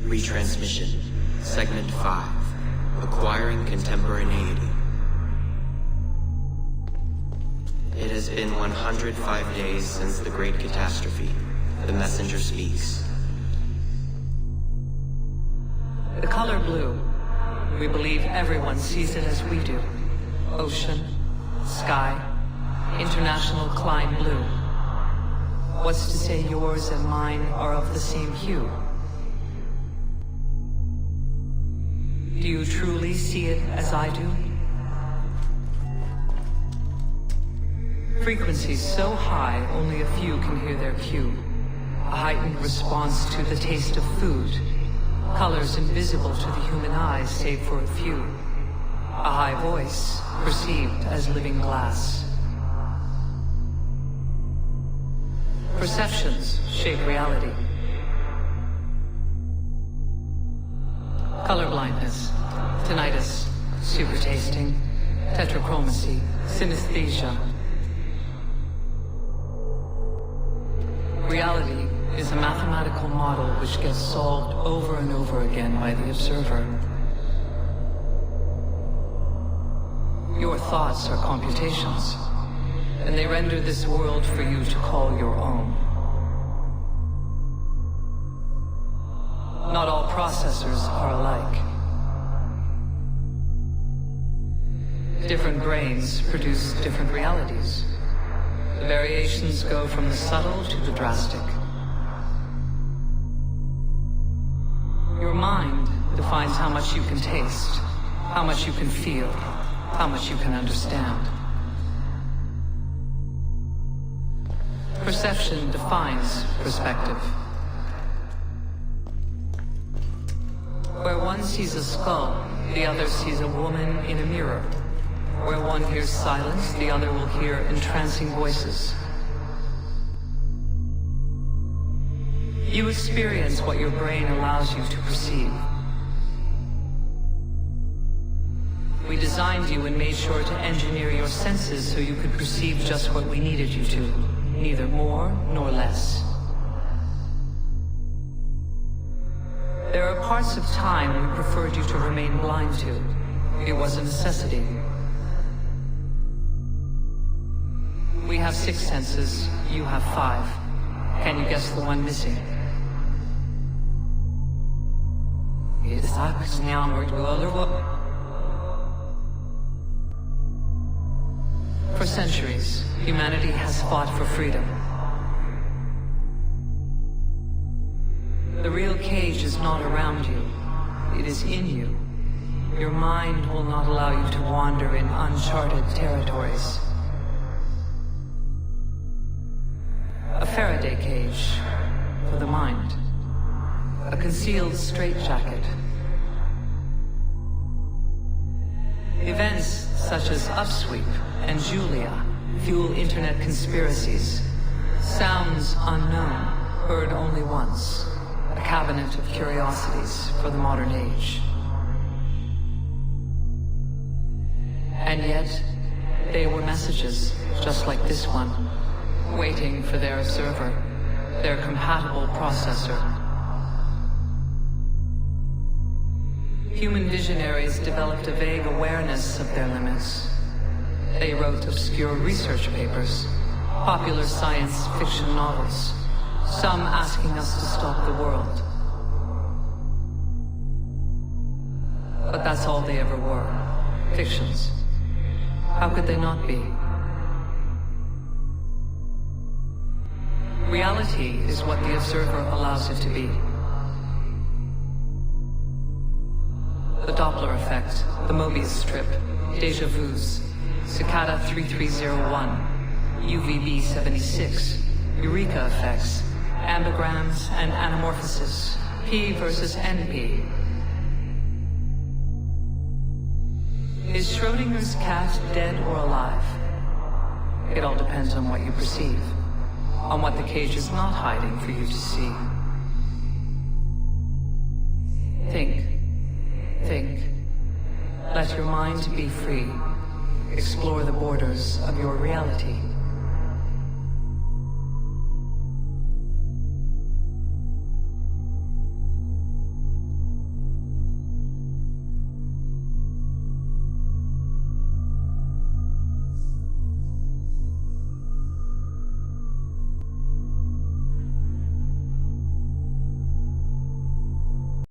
Retransmission. Segment 5. Acquiring Contemporaneity. It has been 105 days since the Great Catastrophe. The messenger speaks. The color blue. We believe everyone sees it as we do. Ocean, sky, international Klein blue. What's to say yours and mine are of the same hue? Do you truly see it as I do? Frequencies so high, only a few can hear their cue. A heightened response to the taste of food. Colors invisible to the human eye, save for a few. A high voice, perceived as living glass. Perceptions shape reality. Colorblindness, tinnitus, supertasting, tetrachromacy, synesthesia. Reality is a mathematical model which gets solved over and over again by the observer. Your thoughts are computations, and they render this world for you to call your own. Not all processors are alike. Different brains produce different realities. The variations go from the subtle to the drastic. Your mind defines how much you can taste, how much you can feel, how much you can understand. Perception defines perspective. Where one sees a skull, the other sees a woman in a mirror. Where one hears silence, the other will hear entrancing voices. You experience what your brain allows you to perceive. We designed you and made sure to engineer your senses so you could perceive just what we needed you to, neither more nor less. There are parts of time we preferred you to remain blind to. It was a necessity. We have 6 senses, you have 5. Can you guess the one missing? For centuries, humanity has fought for freedom. The real cage is not around you, it is in you. Your mind will not allow you to wander in uncharted territories. A Faraday cage for the mind. A concealed straitjacket. Events such as Upsweep and Julia fuel internet conspiracies. Sounds unknown, heard only once. A cabinet of curiosities for the modern age. And yet, they were messages just like this one, waiting for their server, their compatible processor. Human visionaries developed a vague awareness of their limits. They wrote obscure research papers, popular science fiction novels, some asking us to stop the world. But that's all they ever were, fictions. How could they not be? Reality is what the observer allows it to be. The Doppler effect, the Mobius strip, déjà vus, Cicada 3301, UVB 76, Eureka effects, ambigrams and anamorphosis, P versus NP. Is Schrodinger's cat dead or alive? It all depends on what you perceive, on what the cage is not hiding for you to see. Think. Let your mind be free. Explore the borders of your reality.